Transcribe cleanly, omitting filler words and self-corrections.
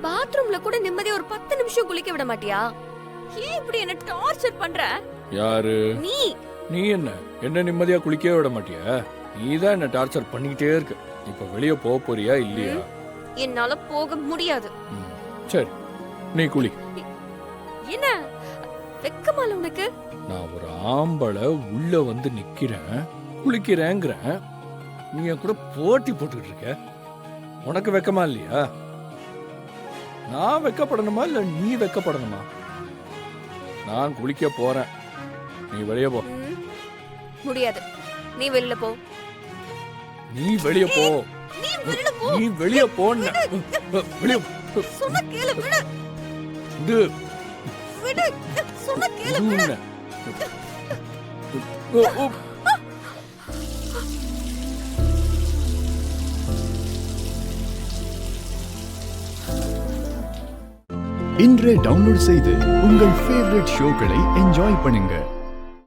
பாத்ரூம்ல கூட நிம்மதியா ஒரு 10 நிமிஷம் குளிக்க விட மாட்டியா? ஏன் இப்படி என்ன டார்ச்சர் பண்ற? யாரு நீ? நீ என்ன நிம்மதியா குளிக்கவே விட மாட்டியா? நீதான் என்ன டார்ச்சர் பண்ணிக்கிட்டே இருக்க. இப்ப வெளிய போக போறியா இல்லையா? என்னால போக முடியாது. சரி, நீ குளி. என்ன வெக்கமால உனக்கு? நான் ஒரு ஆம்பளை உள்ள வந்து நிக்கிறேன், குளிக்கிறேங்கிறேன். நீ என் கூட போட்டி போட்டுக்கிட்டு இருக்க. உனக்கு வெக்கமா இல்லையா? நான் வெக்கப்படணுமா இல்ல நீ வெக்கப்படணுமா? நான் குளிக்க போறேன், நீ வெளிய போ. முடியாது, நீ வெளியில போ. நீ வெளிய போ. நீ வெளியில போ. நீ வெளிய போன்னு. வெளிய சொன்ன கேளு, விடு. இது விடு, சொன்ன கேளு, விடு. இன்றே டவுன்லோட் செய்து உங்கள் ஃபேவரட் ஷோக்களை என்ஜாய் பண்ணுங்க.